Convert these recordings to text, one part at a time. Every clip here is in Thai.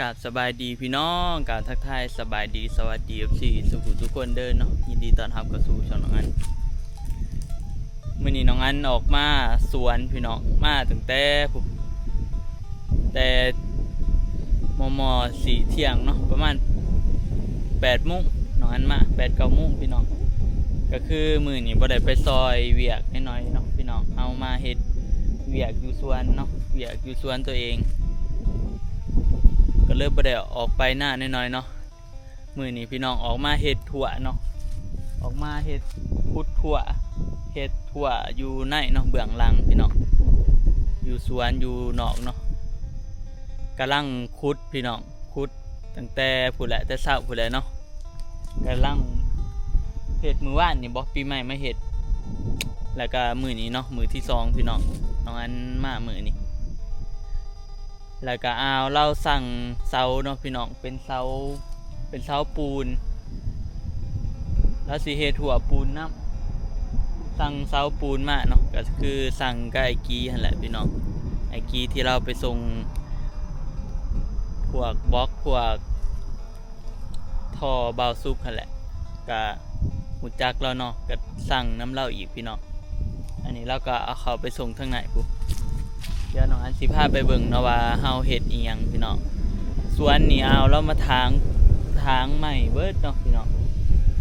กราบสบายดีพี่น้องกราบทักทายสบายดีสวัสดีFCสุขุทุกคนเดินเนาะยินดีต้อนรับเข้าสู่ช่องน้องอันมื้อนี้น้องอันออกมาสวนพี่น้องมาตั้งแต่มสี่เที่ยงเนาะประมาณ8 โมงน้องอันมา8-9 โมงพี่น้องก็คือมื้อนี้บ่ได้ไปซอยเวียกน้อยๆเนาะพี่น้องเอามาเฮ็ดเวียกอยู่สวนเนาะเวียกอยู่สวนตัวเองก็เลยบ่ได้ออกไปหน้าน้อยๆเนาะมื้อนี้พี่น้องออกมาเฮ็ดถั่วเนาะออกมาเฮ็ดพุดถั่วเฮ็ดถั่วอยู่ในเนาะเบื้องหลังพี่น้องอยู่สวนอยู่นอกเนาะกำลังขุดพี่น้องขุดตั้งแต่พูดแหละแต่เช้าพูดแหละเนาะกำลังเฮ็ดมื้อวานนี่บ่ปีใหม่มาเฮ็ดแล้วก็มื้อนี้เนาะมื้อที่2พี่น้องน้องอันมามื้อนี้แล้วก็เอาเราสั่งเสาเนาะพี่น้องเป็นเสาปูนแล้วสิเฮ็ดถั่วปูนน้ำสั่งเสาปูนมาเนาะก็คือสั่งกับไอ้กีนั่นแหละพี่น้องไอ้กีที่เราไปส่งพวกบล็อกพวกท่อบาวซุปนั่นแหละก็หูจักเราเนาะก็สั่งน้ำเล่าอีกพี่น้องอันนี้เราก็เอาเขาไปส่งทางไหนปุ๊บเดี๋ยวน้องอันสิพาไปเบิ่งเนาะว่าเฮาเฮ็ดอีหยังพี่น้องสวนนี่เอาเรามาทางใหม่เบิดเนาะพี่น้อง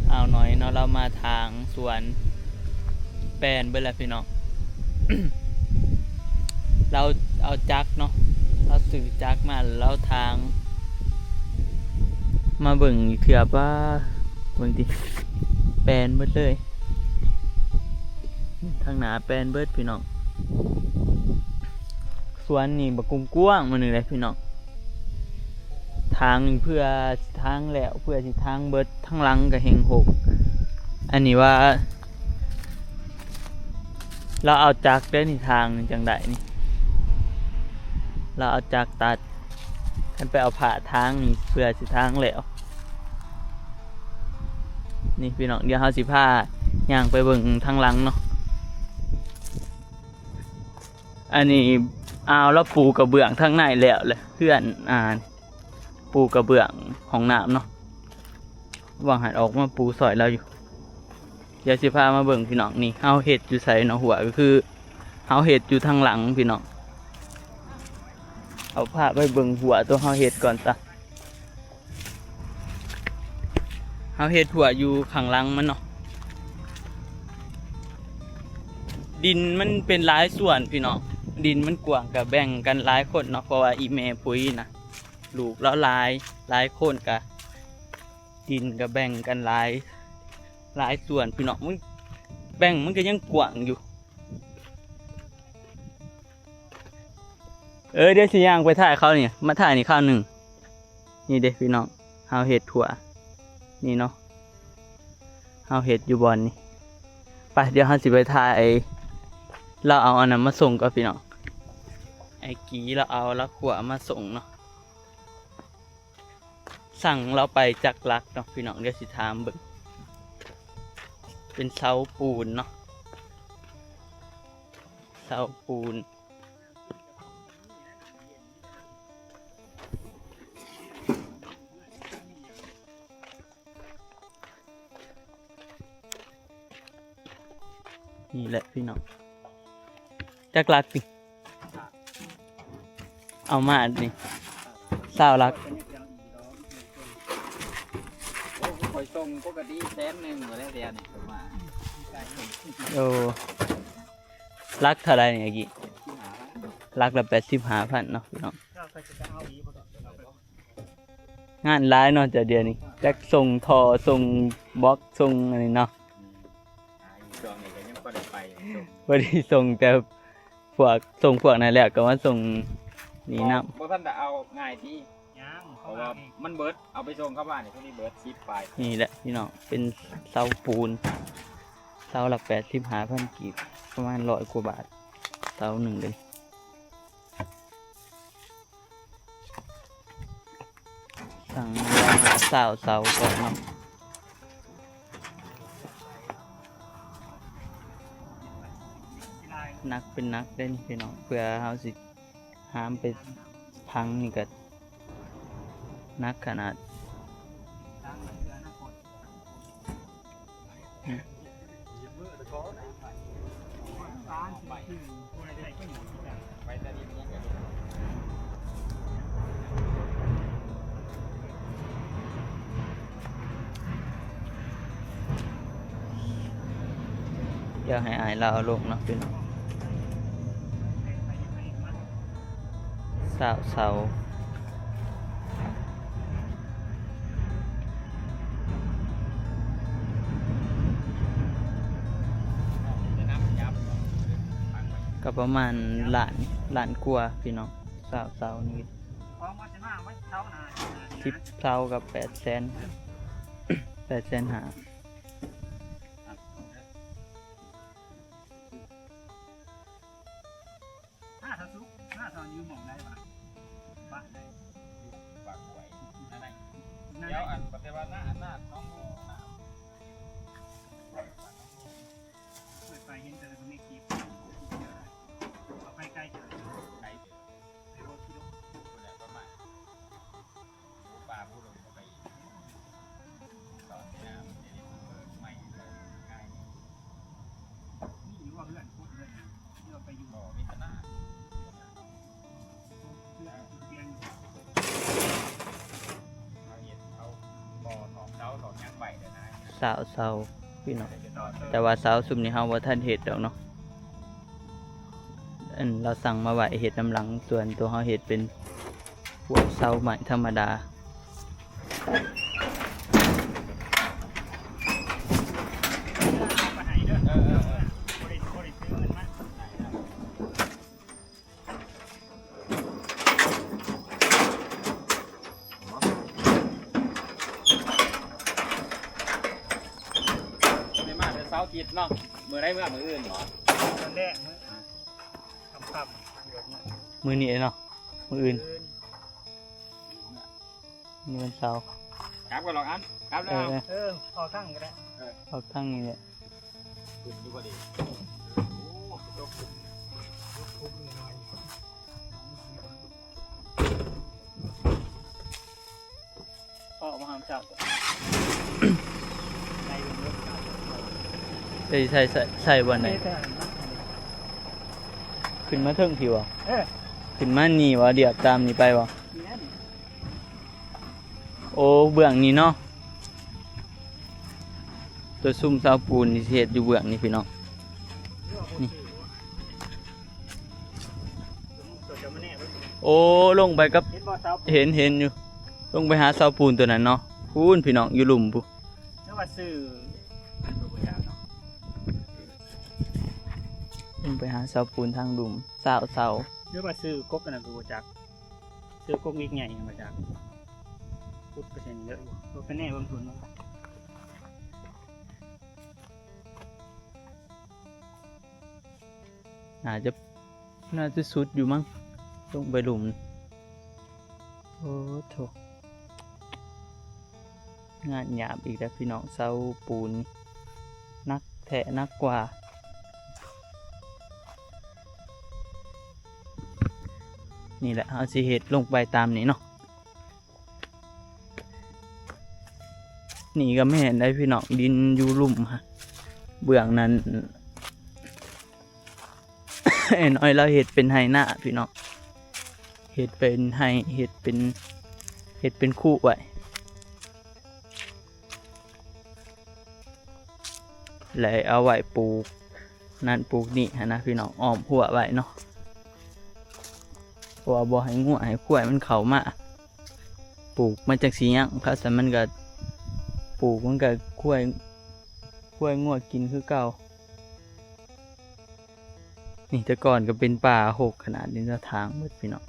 เอาหน่อยเนาะเรามาทางสวนแปลนเบิดแล้วพี่น้อง เราเอาจักเนาะเราซื้อจักมาแล้วทางมาเบิ่งเถื่อว่าเบิ่งดิแปลนเบิดเลยทางหน้าแปลนเบิดพี่น้องสวนนี่บักกว้างๆมาหนึ่งเลยพี่น้องทางเพื่อทางแล้วเพื่อสิทางเบิดทางหลังกับเฮงหกอันนี้ว่าเราเอาจักได้นี่ทางจังไดนี่เราเอาจักตัดกันไปเอาผ่าทางนี่เพื่อสิทางแล้วนี่พี่น้องเดี๋ยวเฮาสิพาย่างไปเบิ่งทางหลังเนาะอันนี้เอาแล้วปูกระเบื้องทั้งในแล้วเลยเพื่อนปูกระเบื้องของน้ำเนาะวางหันออกมาปูสอยเราอยู่เดี๋ยวสิพามาเบิ่งพี่น้องนี่เฮาเห็ดอยู่ใส่เนาะหัวก็คือเฮาเห็ดอยู่ทางหลังพี่น้องเอาผ้าไปเบิ่งหัวตัวเฮาเห็ดก่อนจ้ะเฮาเห็ดหัวอยู่ข้างหลังมันเนาะดินมันเป็นหลายส่วนพี่น้องดินมันกว้างกับแบ่งกันหลายคนเนาะเพราะว่าอีเมปุ๋ยนะลูกแล้วหลายคนกับดินกับแบ่งกันหลายส่วนพี่น้องมันแบ่งมันก็ยังกว้างอยู่เดี๋ยวสิย่างไปถ่ายเขาเนี่ยมาถ่ายนี่ข้าวหนึ่งนี่เด็กพี่น้องเฮาเห็ดถั่วนี่เนาะเฮาเห็ดอยู่บอนนี่ไปเดี๋ยวเฮาสิไปถ่ายเราเอาอันนั้นมาส่งกับพี่น้องไอ้กีเราเอาละขวามาส่งเนาะสั่งเราไปจากลักเนาะพี่น้องเดี๋ยวสิถามเบิ่งเป็นเสาปูนเนาะเสาปูนนี่แหละพี่น้องจากลักดิเอามาดิสาวลักคอยส่งปกติ100,000หมดแล้วเดียวนี่มาลักเท่าไรเนี่ยกี่ลักละ85,000เนาะพี่น้องงานร้ายเนาะจะเดียวนี้จักส่งทอส่งบล็อกส่งอะไรเนาะพอดีส่งแต่พวกส่งพวกนั่นแหละก็ว่าส่งนี่น้ำเพราะท่านจะเอาง่ายที่เพราะว่ามันเบิร์ดเอาไปส่งเข้าบ้านนี่พวกนี้เบิร์ด10 ไปนี่แหละพี่น้องเป็นเสาปูนเสาหลัก85,000กีบประมาณ100 กว่าบาทเสาหนึ่งเลยสั่งมาเสาก่อนเนาะนักเป็นนักได้นี่พี่น้องเพื่อเฮาสิหามไปพังนี่ก็ นักขนาดอยากให้อายเราเอาลงเนาะพี่น้องเสาก็ประมาณล้านกว่าพี่น้องเสานี่10 เสากับ800,000 หาเดี๋ยวอันปฏิวัติหน้าน้องไปเห็นแต่ตรงนี้คลิปเอาไปใกล้จะไกลไปโรที่ลูกคนไหนก็มาป่าผู้ลงไปตอนนี้ใหม่ง่ายนี่รู้ว่าเพื่อนพูดเลยที่เราไปอยู่บ่อมิตรนาเพื่อนเพียงเสาพี่น้องแต่ว่าเสาซุมนี้เฮาบ่ทันเฮ็ดดอกเนาะเราสั่งมาไว้เฮ็ดน้ำหลังส่วนตัวเฮาเฮ็ดเป็นพวกเสาไม้ธรรมดาเสาร์อาทิตย์เนาะมือได้เมื่อมืออื่นเหรอตอนแรกค่ำมื้อนี้เนาะมื้ออื่นนี่วันเสาร์ กลับกันหรอกอันกลับแล้วออกทั้งก็ได้ออกทางนี้แหละ ขึ้นดีกว่าดีออกมาหามจับใส่วันไหนขึ้นมาเทิงพี่วะขึ้นมานี่วะเดี๋ยวตามนี่ไปวะโอ้เบื้องนี้เนาะตัวซุ่มเสาปูนนี่เฮ็ดอยู่เบื้องนี้พี่น้องนี่โอ้ลงไปกับเห็นอยู่ลงไปหาเสาปูนตัวนั้นเนาะพูนพี่น้องอยู่หลุมปุ๊นึกว่าซื้อลงไปหาเสาปูนทางหลุมเสาหรือว่าซื้อกบกันนะกูจักซื้อกบวิกใหญ่มาจากพุทธเปอร์เซ็นต์เยอะอยู่ก็เป็นแน่บางทุนน่าจะสุดอยู่มั้งลงไปหลุมโอ้โถงานหยาบอีกแล้วพี่น้องเสาปูนนักแทะนักกว่านี่แหละเอาสิเห็ดลงไปตามนี้เนาะนี่ก็ไม่เห็นได้พี่น้องดินอยู่ลุ่มฮะเบื้องนั้น น้อยเราเห็ดเป็นไฮหน้าพี่น้องเห็ดเป็นไฮเห็ดเป็นคู่ไว้เลยเอาไว้ปลูกนั่นปลูกนี่นะพี่น้องอ้อมหัวไว้เนาะเพราะว่าบ่ให้งัวให้ควายมันเข้ามาปลูกมาจากสีหยังครับแต่มันก็ปลูกมันก็ควายงัวกินคือเก่านี่แต่ก่อนก็เป็นป่าหกขนาดนี้นะทางมืดพี่น้อง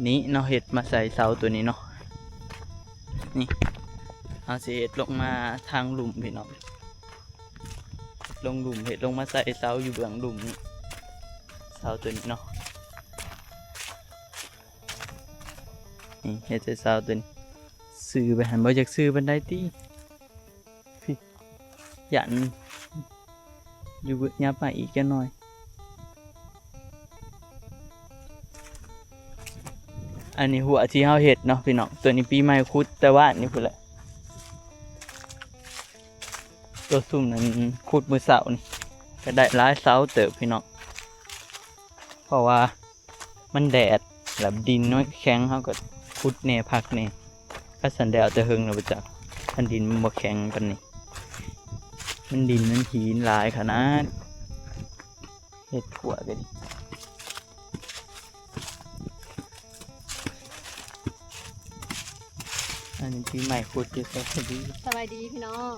นี่เนาะเห็ดมาใส่เสาตัวนี้เนาะนี่เอาเศษลงมาทางหลุมพี่น้องลงหลุมเห็ดลงมาใส่เสาอยู่เบื้องหลุมนี่เสาตัวนี้เนาะนี่เห็ดใส่เสาตัวนี้ซื้อไปหันบ่จากซื้อบันไดตีพี่ยันอยู่ยับมาอีกแค่น้อย อันนี้หัวที่เฮาเฮ็ดเนาะพี่น้องตัวนี้ปีใหม่คุดแต่ว่านี่พุ่นแหละตัวซุ่มนั้นคุดมือเสาร์นี่ก็ได้หลายเสาเติบพี่น้องเพราะว่ามันแดดแล้วดินน้อยแข็งเฮาก็คุดแหน่พักแหน่ก็สันแดดจะเฮิงแล้วบ่จักคันดินมันบ่แข็งปานนี้มันดินมันหินหลายขนาดเฮ็ดขัวก็ดิอันนี้ปีใหม่คุดอยู่ซะพอดี สบายดีพี่น้อง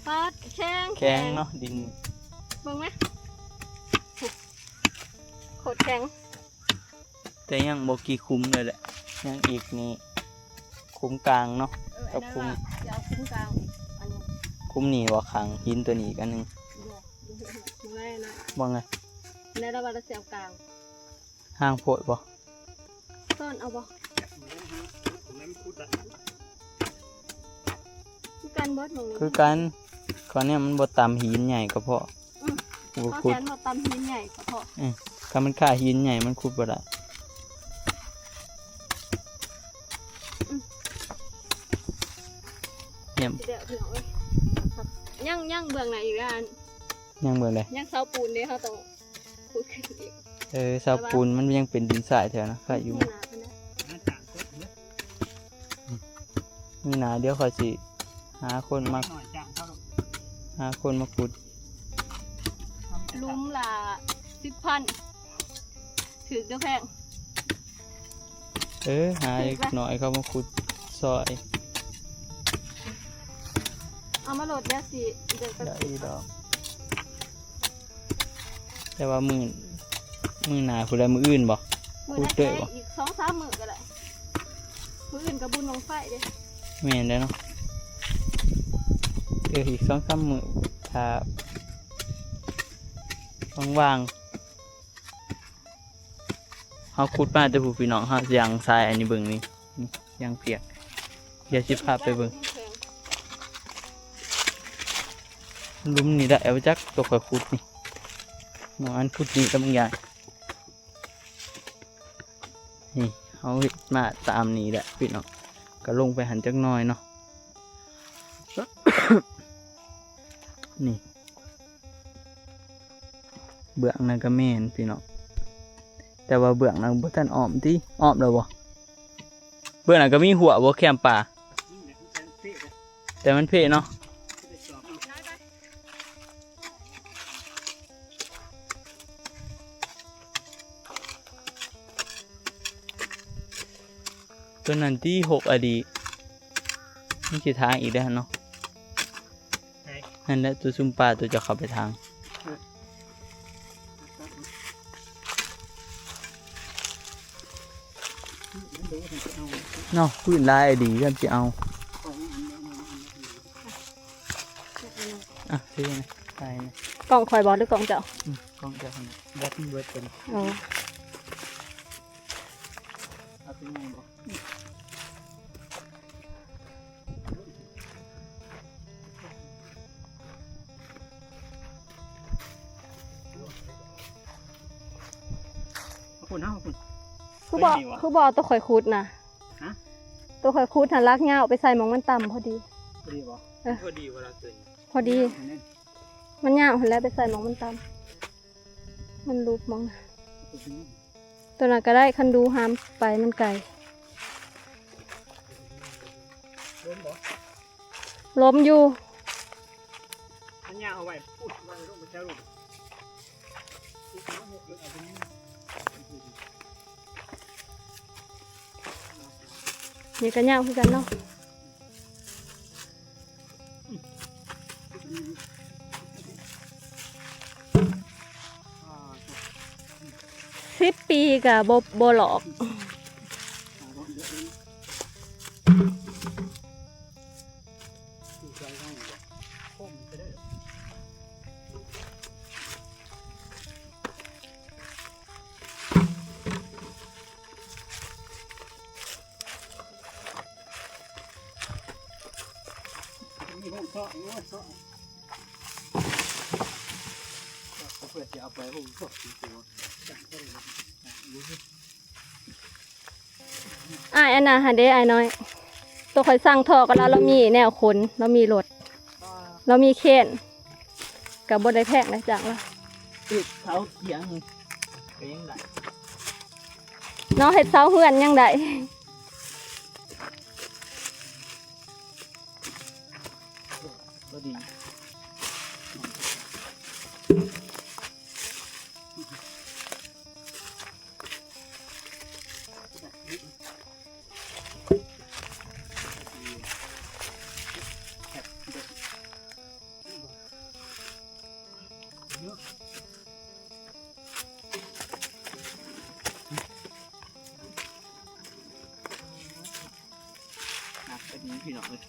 ปัดแข้ง แข็งเนาะดิน เบิ่งไหมโคตรแข็ง แต่ยังบ่กี่คุ้มเลยแหละยังอีกนี่คุ้มกลางเนาะ อันนั้นว่าเดี๋ยวเอาคุ้มกลางอีกอันนี้ คุ้มนี่ว่าขังหินตัวนี้อีกอันหนึง ดูแลนะ ว่าไง ในระหว่างเราเสียบกลาง ห่างโพดบ่ ซ่อนเอาบ่ ผมนั้นพูดละ คือกันเบิดหมองนี้ คือกันก่อนเนี้ยมันบ่ต่ำหินใหญ่ก็พอ เพราะ ขุด แขนเราตำหินใหญ่กระเพาะ ถ้ามันค่าหินใหญ่มันขุดบ่ได้เนี่ย เดี๋ยวพี่น้องเอ้ยครับยังเบื้องไหนอีกอัน ยังเบิ่งเลย ยังเสาปูนเนี่ยเขาต้องขุดขึ้นอีก เสาปูนมันยังเป็นดินทรายแถวนะค่ะอยู่ นี่นะเป็นนะ น่าต่างเพิ่มเยอะ นี่นะเดี๋ยวค่อยสิหาคนมา หน่อยจ้างเขาลง หาคนมาขุด ลุมละ10,000ถือเด้อแพง หาเล็กน้อยเขามาขุดซอย เอามาโหลดเดี๋ยวสิเดี๋ยวก็ ได้ สิ ดอก แต่ว่ามือหนาผู้ใดมืออื่นบ่ มือ ขุด นั้น เด้อ ได้ บ่ อีก2-3 มื้อก็ได้มื้ออื่นก็บุญลงไฟเด้ แม่นได้อเนาะอีก2-3มื้อถ้าว่างๆเฮาขุดมาแต่ผู้พี่น้องเฮาสิยังทรายอันนี้เบิ่งนี่ยังเปียกเดี๋ยวสิพาไปเบิ่งหลุมนี่ได้เอาจักตัวค่อยขุดนี่หมออันขุดนี่ก็บางอย่างนี่เฮาเฮ็ดมาตามนี้แหละพี่น้องก็ลงไปหันจักหน่อยเนาะ นี่เบื้องนั้นก็แม่นพี่น้องแต่ว่าเบื้องนั้นบ่ทันอ้อมติอ้อมแล้วบ่เบื้องนั้นก็มีหัวบ่แคมป่า นี่แหละคือการเตะเลย แต่มันเพเนาะ จะได้สอบเอา ตัวนั้นที่6อดีนี่สิทางอีกแล้วเนาะ ใช่ นั่นแหละตัวซุ่มปลาตัวจะเข้าไปทาง มันดูถึงจะเอา เนาะพื้นลายอดีก็สิเอา ของอันนี้ อ่ะซื้อนะไปนะ กล่องคอยบอลหรือกล่องเจ้าก ล้องจะทางไหน บัตรเบิร์ดเป็น อ๋อ เอาเป็นไงบ่ ขอบคุณนะขอบคุณ คือบอตัวข่อยคูดนะ ฮะ ตัวข่อยคูดหันลักเงาไปใส่หมองมันต่ำพอดี พอดีบ่ พอดีเวลาเกิน พอดี อันนี้ มันเงาหันแล้วไปใส่หมองมันต่ำมันรูปหมองนะตัวนั้นก็ได้คันดูหามไปมันไกล ล้มบ่ ล้มอยู่ อันยาเอาไว้พูดไว้ลงไปแช่ลูก นี่ก็เงาคือกันเนาะ10 ปีกับโบหลอก มีห้องซ้อโอ้ยซ้อเพื่อจะเอาไปห้องซ้อตัวจังก็เลยรู้สึก อ้ายอันน่ะหาเด้อ้ายน้อยตัวคอยสั่งท่อก็แล้วเรามีแนวขนเรามีรถเรามีเคนกับบนได้แพงนะจังละ ตึกเขาเคียงก็ยังได้ เนาะเฮ็ดเสาเฮือนยังได้ ก็ดี หนักแบบนี้พี่น้องเลย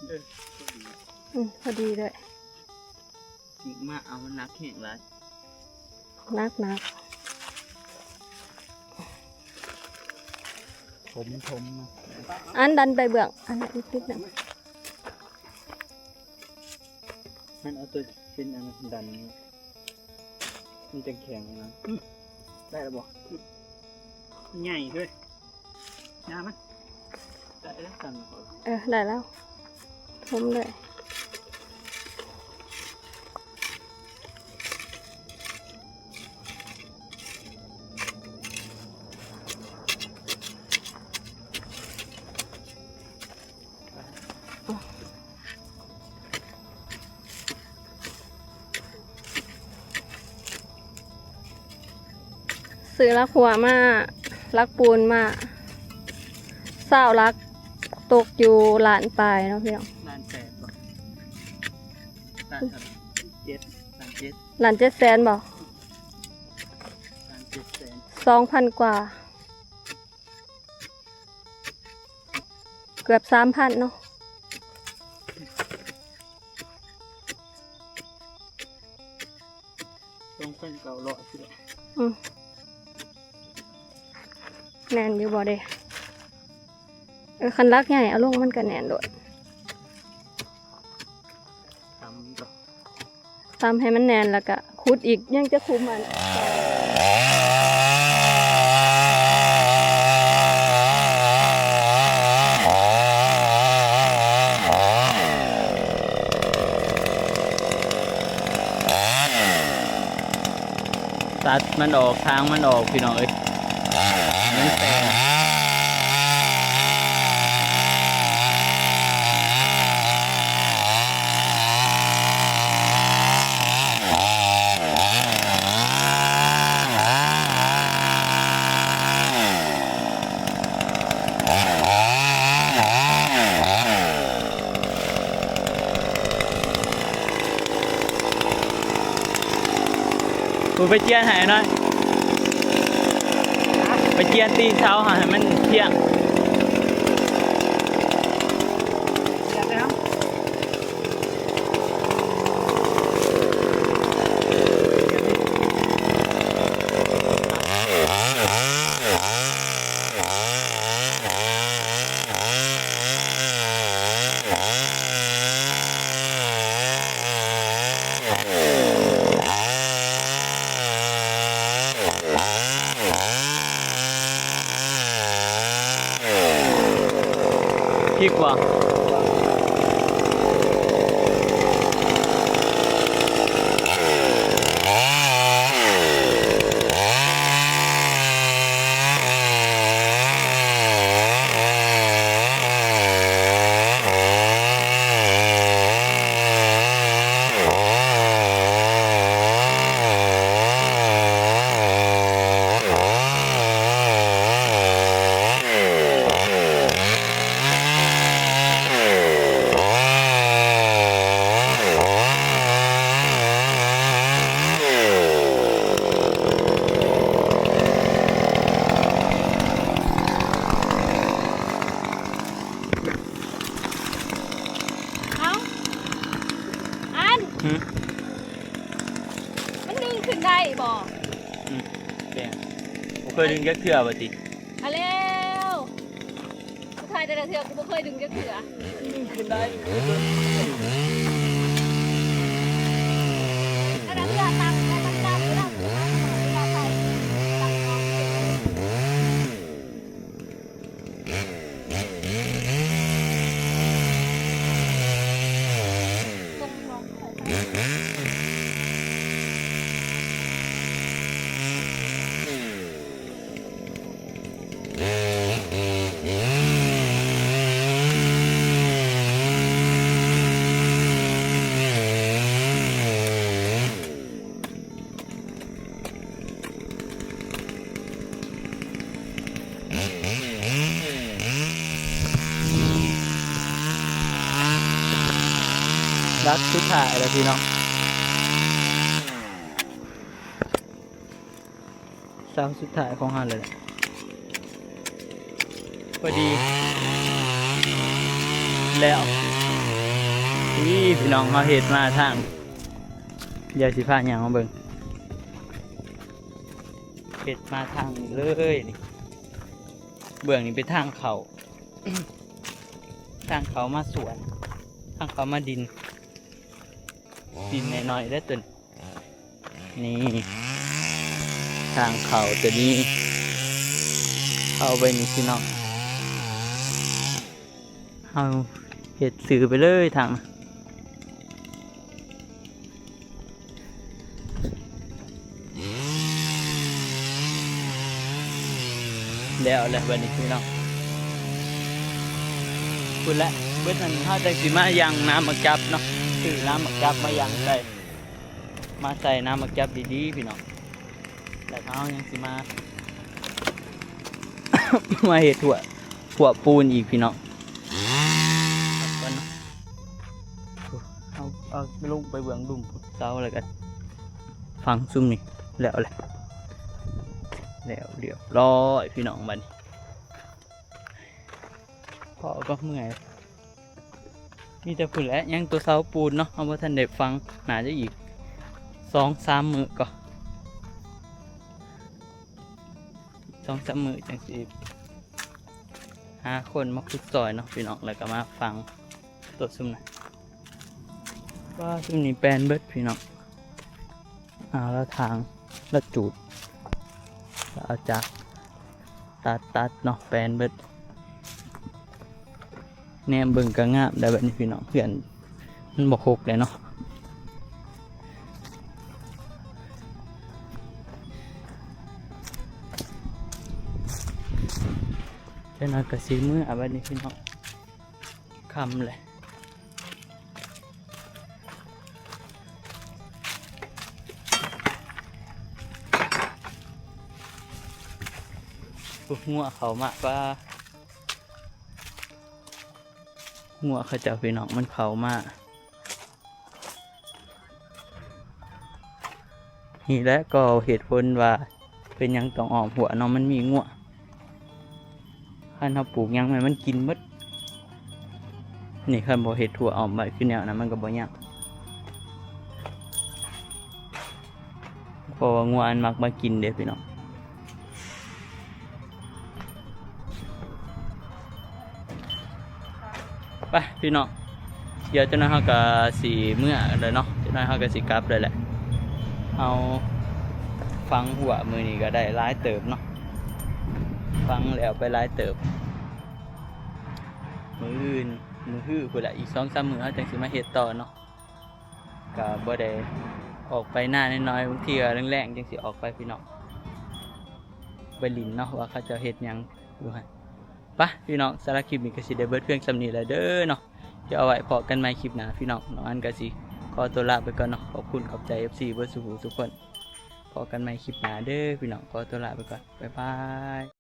ก็ดี พอดีเลย จริงมากเอามันนักแข่งไร นัก ถม อันดันไปเบื้องอันนั้นอีกนิดหนึง มันเอาตัวเป็นอันดันมันจะแข็งนะได้แล้วบ่ใหญ่ด้วยยากไหม ได้แล้วกันก่อน ได้แล้วทมเลยซื้อลักหัวมาลักปูนมาเศร้าลักตกอยู่หลานปลายเนาะพี่น้อง ล้านแปดบ่ล้านเจ็ดล้านเจ็ด หลาน700,000บ่ ล้าน700,000 2,000 กว่า เกือบ 3,000 เนาะ ต้องเป็นเก่าร้อยพี่น้อง แน่นอยู่บ่เด้คันลักใหญ่เอาลงมันก็แน่นโดด ทำต่อ ตามให้มันแน่นแล้วก็ขุดอีกยังจะคุมมัน ตัดมันออกทางมันออกพี่น้องเอ้ยมันแตกกูไปเจียนให้หน่อยไปเจียนตีนเช้าให้มันเที่ยง อยากได้ครับ พริกว่ะเอาอัน หืม มันดึงขึ้นได้บ่ แดงผมเคยดึงแก๊กเถื่อป่ะติ เอาแล้วผู้ชายแต่ละเทือกกูบ่เคยดึงจักเทื่อ ขึ้นได้ อันนั้นเทื่อตั้งแล้วมันจับแล้วเวลาใส่ตั้งเอา รักสุดท้ายแล้วพี่น้องเสาสุดท้ายของเราเลยพอดีแล้วนี่พี่น้องเขาเห็ดมาทางเดี๋ยวสิพาอย่างมาเบิ่งเห็ดมาทางนี้เลยนี่เบื้องนี้เป็นทางเขา ทางเขามาสวนทางเขามาดินหน่อยๆได้อตัวนี่ทางเขาตัวนี้เข้าไปนี่พี่น้องเอาเห็ดสื่อไปเลยทางแล้วแหละวันนี้พี่น้องคุณและเบิดนั้นถ้าจะสิมายังน้ำมักจับเนาะถือน้ำมักจับมายังใส่มาใส่น้ำมักจับดีๆพี่น้องแล้วเขายังสิมา มาเห็ดถั่วปูนอีกพี่น้องเอาลงไปเบื้องดุมเสาอะไรกันฟังซุ่มนี่แล้วเลยแล้วเดี๋ยวรอพี่น้องมันพอก็เมื่อยนี่จะพูดแล้วยังตัวเสาปูนเนาะเอาว่าท่านเด็กฟังน่าจะอีก2-3 มื้อก่อน2-3 มื้อจังสิหาคนมาขุดซอยเนาะพี่น้องแล้วก็มาฟังตัวซุ่มนะว่าซุ่มนี้แปลนเบิดพี่น้องแล้วทางแล้วจูดแล้วเอาจากตัดเนาะแปลนเบิดแนมเบิ่งก็งามได้แบบนี้พี่น้องเพื่อนมันบอกหกเลยเนาะเจ้าหน้ากระสีมือแบบนี้พี่น้องคำเลยงัวเขามากว่างัวเขาเจ้าพี่น้องมันเขามากนี่แหละก็เหตุผลว่าเป็นยังต้องออกหัวเนาะมันมีงัวคันเราปลูกยังไงมันกินมดนี่คันบ่เห็ดถั่วออกมาขึ้นแนวนะมันก็บ่ยากเพราะว่างัวอันมักมากินเด้พี่น้องไปพี่น้องเดี๋ยวเจ้าหน้าเขาก็สีเมื่อเลยเนาะเจ้าหน้าเขาก็สีกลับเลยแหละเอาฟังหัวมือนี่ก็ได้ร้ายเติบเนาะฟังแล้วไปร้ายเติบมืออื่นมือหื้อคนละอีก2-3 มื้อเขาจังสิมาเฮ็ดต่อเนาะก็บ่ได้ออกไปหน้าน้อยๆบางทีก็แรงๆจังสิออกไปพี่น้องไปลินเนาะว่าเขาจะเฮ็ดหยังอยู่หั่นปะพี่น้องสารบคลิปนี้ก็สิได้เบิดเพียงสำนี้แล้วเด้อเนาะจะเอาไว้พอกันใหม่คลิปหน้าพี่น้องน้องอันก็สิขอตัวลาไปก่อนเนาะขอบคุณขอบใจ FC เบิดสุขุทุกคนพอกันใหม่คลิปหน้าเด้อพี่น้องขอตัวลาไปก่อนบ๊ายบาย